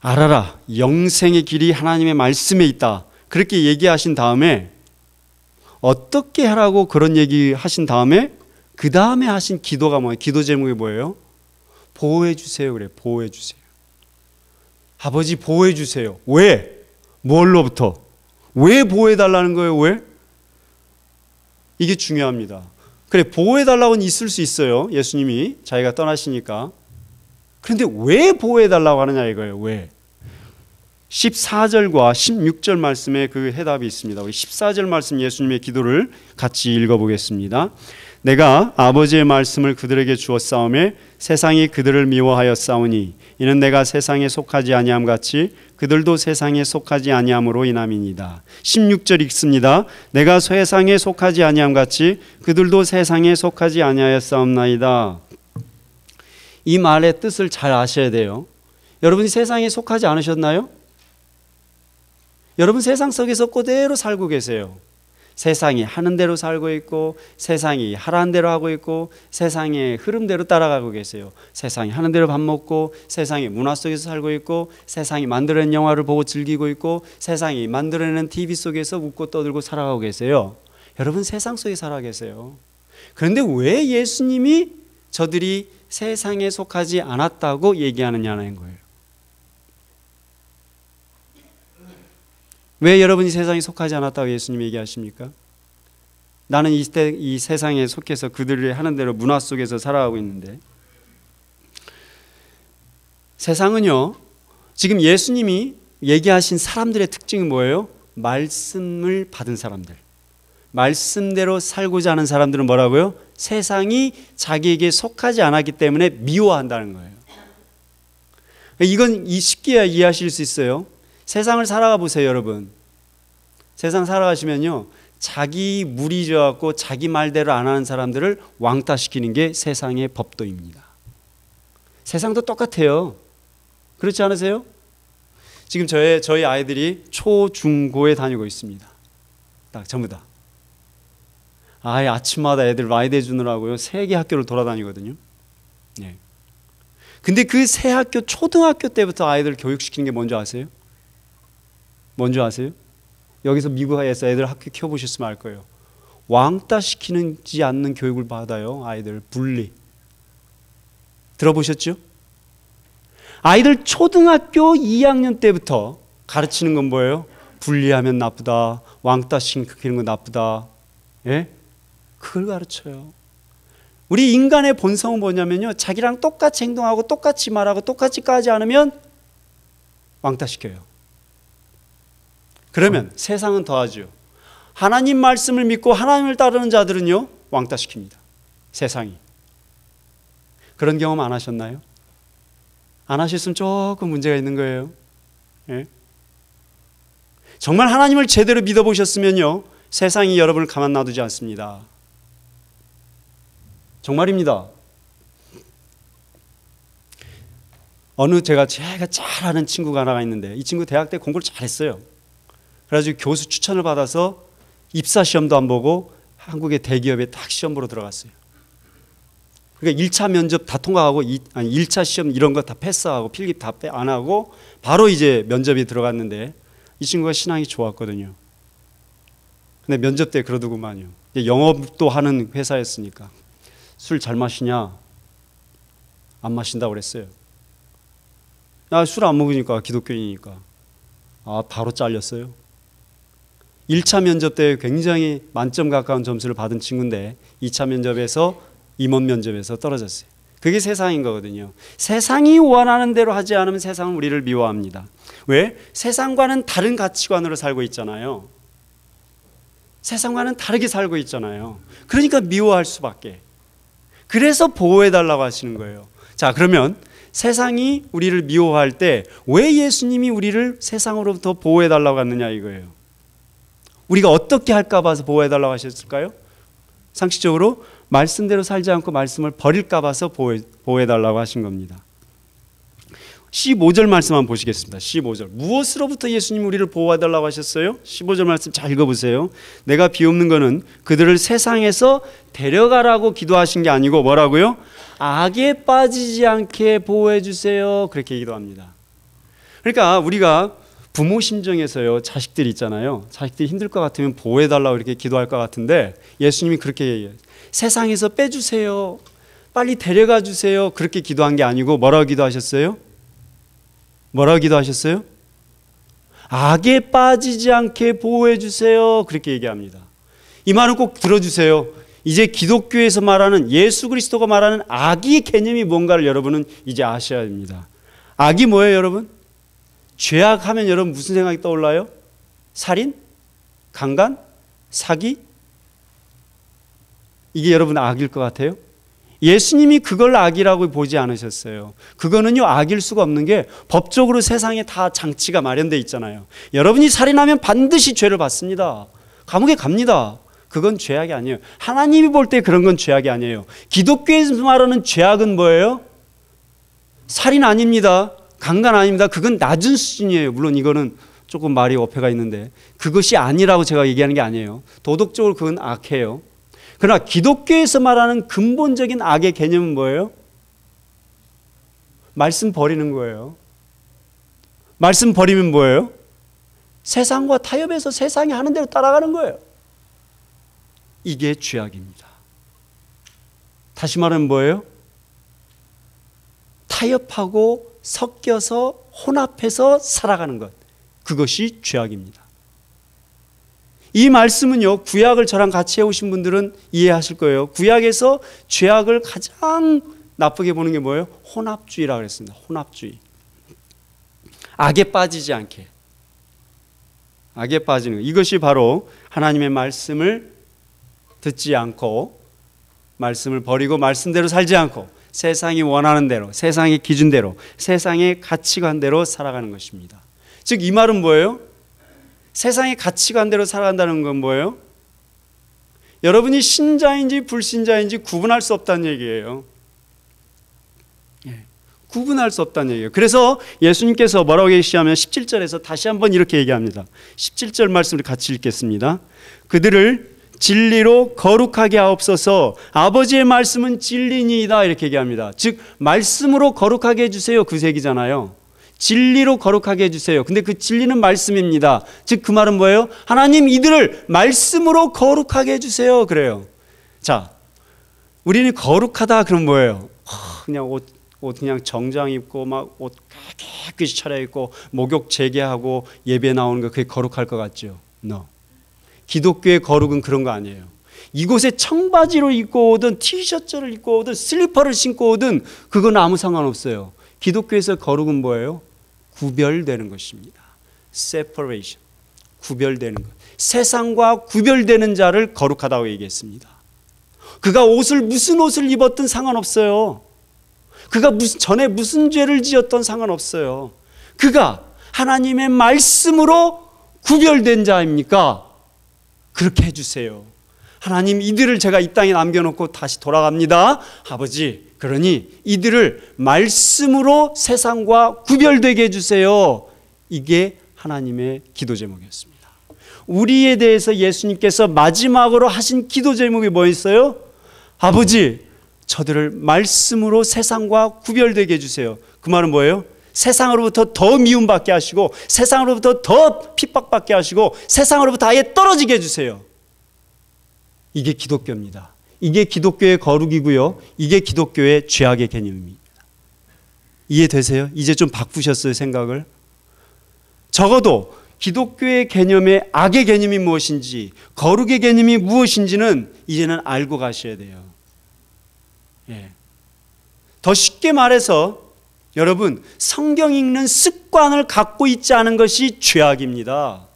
알아라, 영생의 길이 하나님의 말씀에 있다, 그렇게 얘기하신 다음에 어떻게 하라고 그런 얘기 하신 다음에 그 다음에 하신 기도가 뭐예요? 기도 제목이 뭐예요? 보호해 주세요. 그래, 보호해 주세요. 아버지 보호해 주세요. 왜? 뭘로부터? 왜 보호해 달라는 거예요? 왜? 이게 중요합니다. 그래, 보호해 달라고는 있을 수 있어요. 예수님이 자기가 떠나시니까. 그런데 왜 보호해 달라고 하느냐 이거예요. 왜? 14절과 16절 말씀에 그 해답이 있습니다. 우리 14절 말씀 예수님의 기도를 같이 읽어보겠습니다. 내가 아버지의 말씀을 그들에게 주었사오매 세상이 그들을 미워하였사오니 이는 내가 세상에 속하지 아니함 같이 그들도 세상에 속하지 아니함으로 인함이니이다. 16절 읽습니다. 내가 세상에 속하지 아니함 같이 그들도 세상에 속하지 아니하였사옵나이다. 이 말의 뜻을 잘 아셔야 돼요. 여러분이 세상에 속하지 않으셨나요? 여러분 세상 속에서 그대로 살고 계세요. 세상이 하는 대로 살고 있고 세상이 하라는 대로 하고 있고 세상의 흐름대로 따라가고 계세요. 세상이 하는 대로 밥 먹고 세상의 문화 속에서 살고 있고 세상이 만들어낸 영화를 보고 즐기고 있고 세상이 만들어내는 TV 속에서 웃고 떠들고 살아가고 계세요. 여러분 세상 속에 살아 계세요. 그런데 왜 예수님이 저들이 세상에 속하지 않았다고 얘기하느냐는 거예요. 왜 여러분이 세상에 속하지 않았다고 예수님이 얘기하십니까? 나는 이 세상에 속해서 그들이 하는 대로 문화 속에서 살아가고 있는데, 세상은요, 지금 예수님이 얘기하신 사람들의 특징이 뭐예요? 말씀을 받은 사람들, 말씀대로 살고자 하는 사람들은 뭐라고요? 세상이 자기에게 속하지 않았기 때문에 미워한다는 거예요. 이건 쉽게 이해하실 수 있어요. 세상을 살아가 보세요, 여러분. 세상 살아가시면요, 자기 무리 져갖고 자기 말대로 안 하는 사람들을 왕따시키는 게 세상의 법도입니다. 세상도 똑같아요. 그렇지 않으세요? 지금 저희 아이들이 초, 중, 고에 다니고 있습니다. 딱 전부 다. 아침마다 애들 라이드 해주느라고요, 3개 학교를 돌아다니거든요. 네. 근데 그 새 학교, 초등학교 때부터 아이들 교육시키는 게 뭔지 아세요? 뭔지 아세요? 여기서 미국에서 애들 학교 키워보셨으면 알 거예요. 왕따시키지 않는 교육을 받아요. 아이들 분리. 들어보셨죠? 아이들 초등학교 2학년 때부터 가르치는 건 뭐예요? 분리하면 나쁘다, 왕따시키는 건 나쁘다. 예? 그걸 가르쳐요. 우리 인간의 본성은 뭐냐면요, 자기랑 똑같이 행동하고 똑같이 말하고 똑같이 까지 않으면 왕따시켜요. 그러면 세상은 더하죠. 하나님 말씀을 믿고 하나님을 따르는 자들은요, 왕따시킵니다. 세상이. 그런 경험 안 하셨나요? 안 하셨으면 조금 문제가 있는 거예요. 예? 정말 하나님을 제대로 믿어보셨으면요, 세상이 여러분을 가만 놔두지 않습니다. 정말입니다. 제가 잘 아는 친구가 하나가 있는데, 이 친구 대학 때 공부를 잘했어요. 그래가지고 교수 추천을 받아서 입사 시험도 안 보고 한국의 대기업에 딱 시험 보러 들어갔어요. 그러니까 1차 면접 다 통과하고 1차 시험 이런 거 다 패스하고 필기 다 안 하고 바로 이제 면접에 들어갔는데, 이 친구가 신앙이 좋았거든요. 근데 면접 때 그러더구만요. 영업도 하는 회사였으니까 술 잘 마시냐? 안 마신다고 그랬어요. 술 안 먹으니까 기독교인이니까. 바로 잘렸어요. 1차 면접 때 굉장히 만점 가까운 점수를 받은 친구인데 2차 면접에서 임원 면접에서 떨어졌어요. 그게 세상인 거거든요. 세상이 원하는 대로 하지 않으면 세상은 우리를 미워합니다. 왜? 세상과는 다른 가치관으로 살고 있잖아요. 세상과는 다르게 살고 있잖아요. 그러니까 미워할 수밖에. 그래서 보호해달라고 하시는 거예요. 자, 그러면 세상이 우리를 미워할 때 왜 예수님이 우리를 세상으로부터 보호해달라고 하느냐 이거예요. 우리가 어떻게 할까 봐서 보호해달라고 하셨을까요? 상식적으로 말씀대로 살지 않고 말씀을 버릴까 봐서 보호해달라고 하신 겁니다. 15절 말씀 한번 보시겠습니다. 15절. 무엇으로부터 예수님 우리를 보호해달라고 하셨어요? 15절 말씀 잘 읽어보세요. 내가 비옵는 거는 그들을 세상에서 데려가라고 기도하신 게 아니고 뭐라고요? 악에 빠지지 않게 보호해 주세요. 그렇게 기도합니다. 그러니까 우리가 부모 심정에서요, 자식들이 있잖아요. 자식들이 힘들 것 같으면 보호해달라고 이렇게 기도할 것 같은데 예수님이 그렇게 얘기해요. 세상에서 빼주세요. 빨리 데려가 주세요. 그렇게 기도한 게 아니고 뭐라고 기도하셨어요? 뭐라고 기도하셨어요? 악에 빠지지 않게 보호해 주세요. 그렇게 얘기합니다. 이 말은 꼭 들어주세요. 이제 기독교에서 말하는, 예수 그리스도가 말하는 악의 개념이 뭔가를 여러분은 이제 아셔야 됩니다. 악이 뭐예요, 여러분? 죄악하면 여러분 무슨 생각이 떠올라요? 살인? 강간? 사기? 이게 여러분 악일 것 같아요? 예수님이 그걸 악이라고 보지 않으셨어요. 그거는요, 악일 수가 없는 게 법적으로 세상에 다 장치가 마련되어 있잖아요. 여러분이 살인하면 반드시 죄를 받습니다. 감옥에 갑니다. 그건 죄악이 아니에요. 하나님이 볼 때 그런 건 죄악이 아니에요. 기독교에서 말하는 죄악은 뭐예요? 살인 아닙니다. 강간 아닙니다. 그건 낮은 수준이에요. 물론 이거는 조금 말이 어폐가 있는데 그것이 아니라고 제가 얘기하는 게 아니에요. 도덕적으로 그건 악해요. 그러나 기독교에서 말하는 근본적인 악의 개념은 뭐예요? 말씀 버리는 거예요. 말씀 버리면 뭐예요? 세상과 타협해서 세상이 하는 대로 따라가는 거예요. 이게 죄악입니다. 다시 말하면 뭐예요? 타협하고 섞여서 혼합해서 살아가는 것. 그것이 죄악입니다. 이 말씀은요, 구약을 저랑 같이 해오신 분들은 이해하실 거예요. 구약에서 죄악을 가장 나쁘게 보는 게 뭐예요? 혼합주의라고 그랬습니다. 혼합주의. 악에 빠지지 않게. 악에 빠지는 것. 이것이 바로 하나님의 말씀을 듣지 않고, 말씀을 버리고 말씀대로 살지 않고, 세상이 원하는 대로, 세상의 기준대로, 세상의 가치관대로 살아가는 것입니다. 즉 이 말은 뭐예요? 세상의 가치관대로 살아간다는 건 뭐예요? 여러분이 신자인지 불신자인지 구분할 수 없다는 얘기예요. 구분할 수 없다는 얘기예요. 그래서 예수님께서 뭐라고 계시냐면 17절에서 다시 한번 이렇게 얘기합니다. 17절 말씀을 같이 읽겠습니다. 그들을 진리로 거룩하게 하옵소서. 아버지의 말씀은 진리니이다, 이렇게 얘기합니다. 즉 말씀으로 거룩하게 해주세요, 그 얘기잖아요. 진리로 거룩하게 해주세요. 근데 그 진리는 말씀입니다. 즉 그 말은 뭐예요? 하나님 이들을 말씀으로 거룩하게 해주세요, 그래요. 자, 우리는 거룩하다 그럼 뭐예요? 그냥 옷 그냥 정장 입고 막 옷 깨끗이 차려입고 목욕 재개하고 예배 나오는 거, 그게 거룩할 것 같죠? No. 기독교의 거룩은 그런 거 아니에요. 이곳에 청바지로 입고 오든 티셔츠를 입고 오든 슬리퍼를 신고 오든 그건 아무 상관없어요. 기독교에서 거룩은 뭐예요? 구별되는 것입니다. separation. 구별되는 것. 세상과 구별되는 자를 거룩하다고 얘기했습니다. 그가 무슨 옷을 입었든 상관없어요. 그가 전에 무슨 죄를 지었던 상관없어요. 그가 하나님의 말씀으로 구별된 자입니까? 그렇게 해주세요. 하나님 이들을 제가 이 땅에 남겨놓고 다시 돌아갑니다. 아버지, 그러니 이들을 말씀으로 세상과 구별되게 해주세요. 이게 하나님의 기도 제목이었습니다. 우리에 대해서 예수님께서 마지막으로 하신 기도 제목이 뭐였어요? 아버지, 저들을 말씀으로 세상과 구별되게 해주세요. 그 말은 뭐예요? 세상으로부터 더 미움받게 하시고, 세상으로부터 더 핍박받게 하시고, 세상으로부터 아예 떨어지게 해주세요. 이게 기독교입니다. 이게 기독교의 거룩이고요. 이게 기독교의 죄악의 개념입니다. 이해되세요? 이제 좀 바꾸셨어요, 생각을? 적어도 기독교의 개념의 악의 개념이 무엇인지, 거룩의 개념이 무엇인지는 이제는 알고 가셔야 돼요. 더 쉽게 말해서 여러분, 성경 읽는 습관을 갖고 있지 않은 것이 죄악입니다.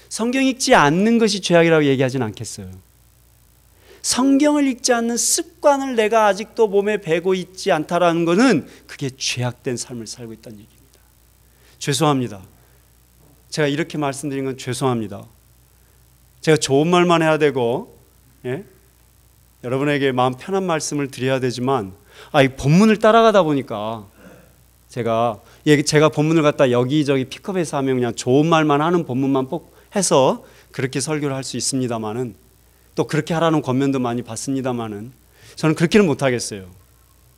성경 읽지 않는 것이 죄악이라고 얘기하진 않겠어요. 성경을 읽지 않는 습관을 내가 아직도 몸에 배고 있지 않다라는 것은 그게 죄악된 삶을 살고 있다는 얘기입니다. 죄송합니다. 제가 이렇게 말씀드린 건 죄송합니다. 제가 좋은 말만 해야 되고, 여러분에게 마음 편한 말씀을 드려야 되지만, 이 본문을 따라가다 보니까 제가 본문을 갖다 여기저기 픽업해서 하면 그냥 좋은 말만 하는 본문만 해서 그렇게 설교를 할 수 있습니다만은, 또 그렇게 하라는 권면도 많이 받습니다만은 저는 그렇게는 못하겠어요.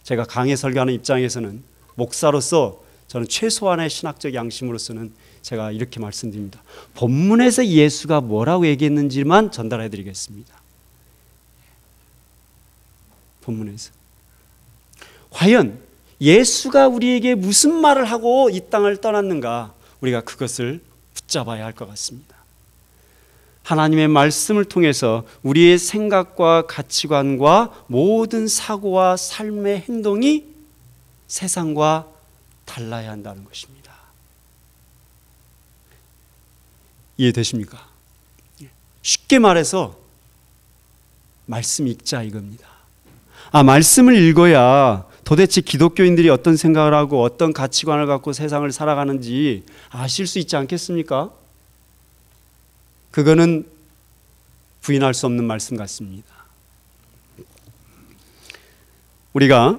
제가 강해 설교하는 입장에서는, 목사로서 저는 최소한의 신학적 양심으로서는 제가 이렇게 말씀드립니다. 본문에서 예수가 뭐라고 얘기했는지만 전달해 드리겠습니다. 본문에서 과연 예수가 우리에게 무슨 말을 하고 이 땅을 떠났는가, 우리가 그것을 붙잡아야 할 것 같습니다. 하나님의 말씀을 통해서 우리의 생각과 가치관과 모든 사고와 삶의 행동이 세상과 달라야 한다는 것입니다. 이해되십니까? 쉽게 말해서 말씀 읽자 이겁니다. 말씀을 읽어야 도대체 기독교인들이 어떤 생각을 하고 어떤 가치관을 갖고 세상을 살아가는지 아실 수 있지 않겠습니까? 그거는 부인할 수 없는 말씀 같습니다. 우리가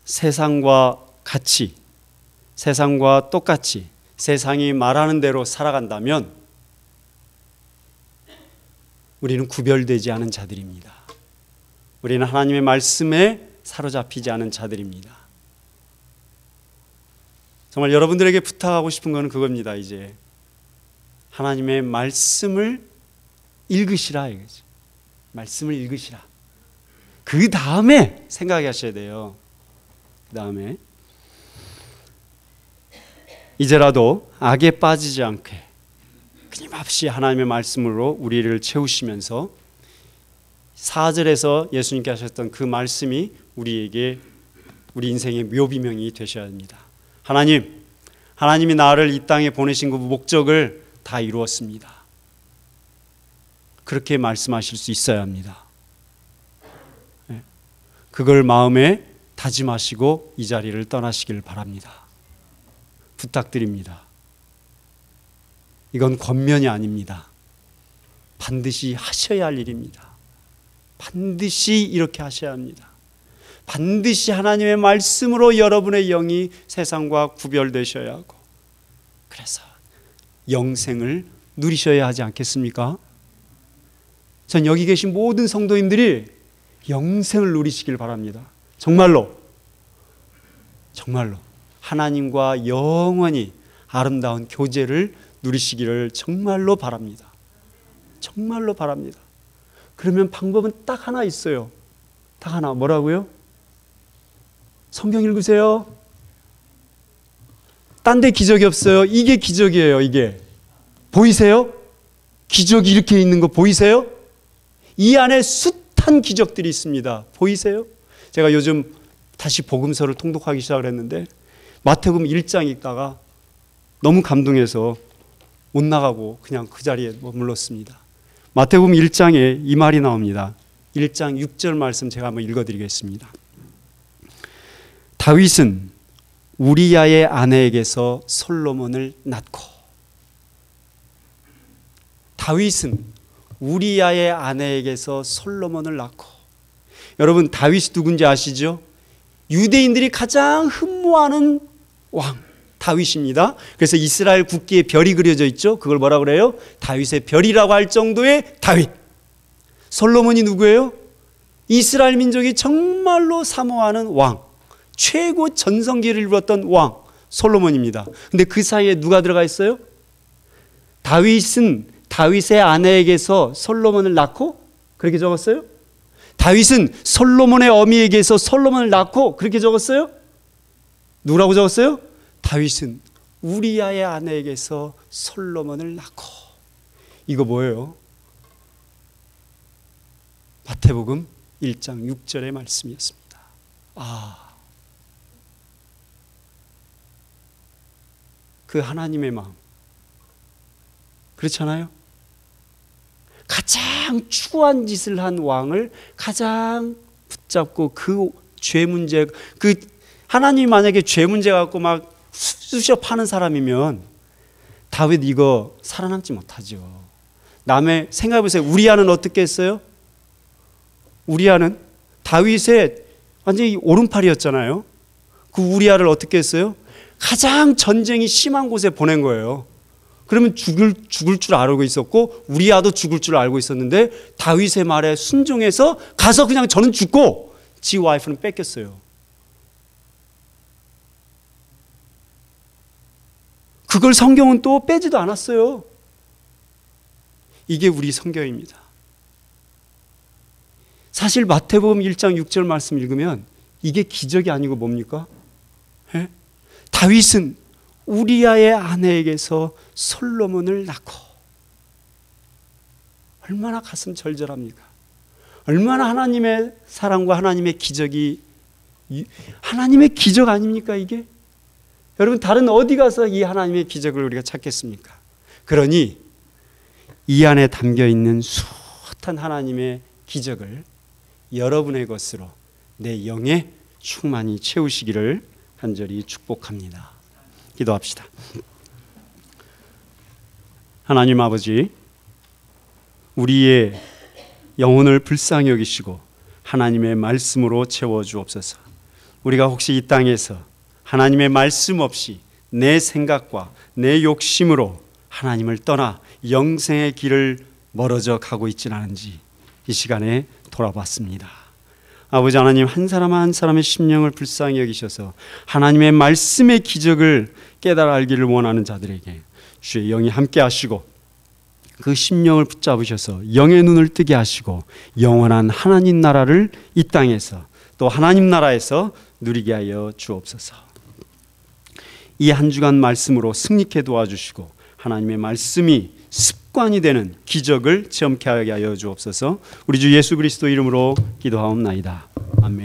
세상과 같이, 세상과 똑같이 세상이 말하는 대로 살아간다면 우리는 구별되지 않은 자들입니다. 우리는 하나님의 말씀에 사로잡히지 않은 자들입니다. 정말 여러분들에게 부탁하고 싶은 것은 그겁니다. 이제 하나님의 말씀을 읽으시라 이거죠. 말씀을 읽으시라. 그 다음에 생각하셔야 돼요. 그 다음에 이제라도 악에 빠지지 않게 끊임없이 하나님의 말씀으로 우리를 채우시면서 4절에서 예수님께 하셨던 그 말씀이 우리에게 우리 인생의 묘비명이 되셔야 합니다. 하나님이 나를 이 땅에 보내신 그 목적을 다 이루었습니다. 그렇게 말씀하실 수 있어야 합니다. 그걸 마음에 다짐하시고 이 자리를 떠나시길 바랍니다. 부탁드립니다. 이건 권면이 아닙니다. 반드시 하셔야 할 일입니다. 반드시 이렇게 하셔야 합니다. 반드시 하나님의 말씀으로 여러분의 영이 세상과 구별되셔야 하고, 그래서 영생을 누리셔야 하지 않겠습니까? 전 여기 계신 모든 성도님들이 영생을 누리시길 바랍니다. 정말로 하나님과 영원히 아름다운 교제를 누리시기를 정말로 바랍니다. 정말로 바랍니다. 그러면 방법은 딱 하나 있어요. 딱 하나. 뭐라고요? 성경 읽으세요. 딴 데 기적이 없어요. 이게 기적이에요. 이게 보이세요? 기적이 이렇게 있는 거 보이세요? 이 안에 숱한 기적들이 있습니다. 보이세요? 제가 요즘 다시 복음서를 통독하기 시작을 했는데 마태복음 1장 읽다가 너무 감동해서 못 나가고 그냥 그 자리에 머물렀습니다. 마태복음 1장에 이 말이 나옵니다. 1장 6절 말씀 제가 한번 읽어드리겠습니다. 다윗은 우리야의 아내에게서 솔로몬을 낳고, 다윗은 우리야의 아내에게서 솔로몬을 낳고. 여러분, 다윗이 누군지 아시죠? 유대인들이 가장 흠모하는 왕 다윗입니다. 그래서 이스라엘 국기에 별이 그려져 있죠. 그걸 뭐라 그래요? 다윗의 별이라고 할 정도의 다윗. 솔로몬이 누구예요? 이스라엘 민족이 정말로 사모하는 왕, 최고 전성기를 이루었던 왕 솔로몬입니다. 근데 그 사이에 누가 들어가 있어요? 다윗은 다윗의 아내에게서 솔로몬을 낳고, 그렇게 적었어요? 다윗은 솔로몬의 어미에게서 솔로몬을 낳고, 그렇게 적었어요? 누구라고 적었어요? 다윗은 우리야의 아내에게서 솔로몬을 낳고. 이거 뭐예요? 마태복음 1장 6절의 말씀이었습니다. 그 하나님의 마음, 그렇잖아요? 가장 추한 짓을 한 왕을 가장 붙잡고 그 죄 문제, 그 하나님이 만약에 죄 문제 갖고 막 쑤셔 파는 사람이면 다윗 이거 살아남지 못하죠. 남의 생각해보세요. 우리아는 어떻게 했어요? 우리아는 다윗의 완전히 오른팔이었잖아요. 그 우리아를 어떻게 했어요? 가장 전쟁이 심한 곳에 보낸 거예요. 그러면 죽을 줄 알고 있었고 우리아도 죽을 줄 알고 있었는데 다윗의 말에 순종해서 가서 그냥 저는 죽고 지 와이프는 뺏겼어요. 그걸 성경은 또 빼지도 않았어요. 이게 우리 성경입니다. 사실 마태복음 1장 6절 말씀 읽으면 이게 기적이 아니고 뭡니까? 다윗은 우리아의 아내에게서 솔로몬을 낳고. 얼마나 가슴 절절합니까? 얼마나 하나님의 사랑과 하나님의 기적이, 하나님의 기적 아닙니까 이게? 여러분, 다른 어디 가서 이 하나님의 기적을 우리가 찾겠습니까? 그러니 이 안에 담겨있는 숱한 하나님의 기적을 여러분의 것으로 내 영에 충만히 채우시기를 간절히 축복합니다. 기도합시다. 하나님 아버지, 우리의 영혼을 불쌍히 여기시고 하나님의 말씀으로 채워주옵소서. 우리가 혹시 이 땅에서 하나님의 말씀 없이 내 생각과 내 욕심으로 하나님을 떠나 영생의 길을 멀어져 가고 있지는 않은지 이 시간에 돌아봤습니다. 아버지 하나님, 한 사람 한 사람의 심령을 불쌍히 여기셔서 하나님의 말씀의 기적을 깨달아 알기를 원하는 자들에게 주의 영이 함께 하시고 그 심령을 붙잡으셔서 영의 눈을 뜨게 하시고 영원한 하나님 나라를 이 땅에서 또 하나님 나라에서 누리게 하여 주옵소서. 이 한 주간 말씀으로 승리케 도와주시고 하나님의 말씀이 습관이 되는 기적을 체험케 하게 하여 주옵소서. 우리 주 예수 그리스도 이름으로 기도하옵나이다. 아멘.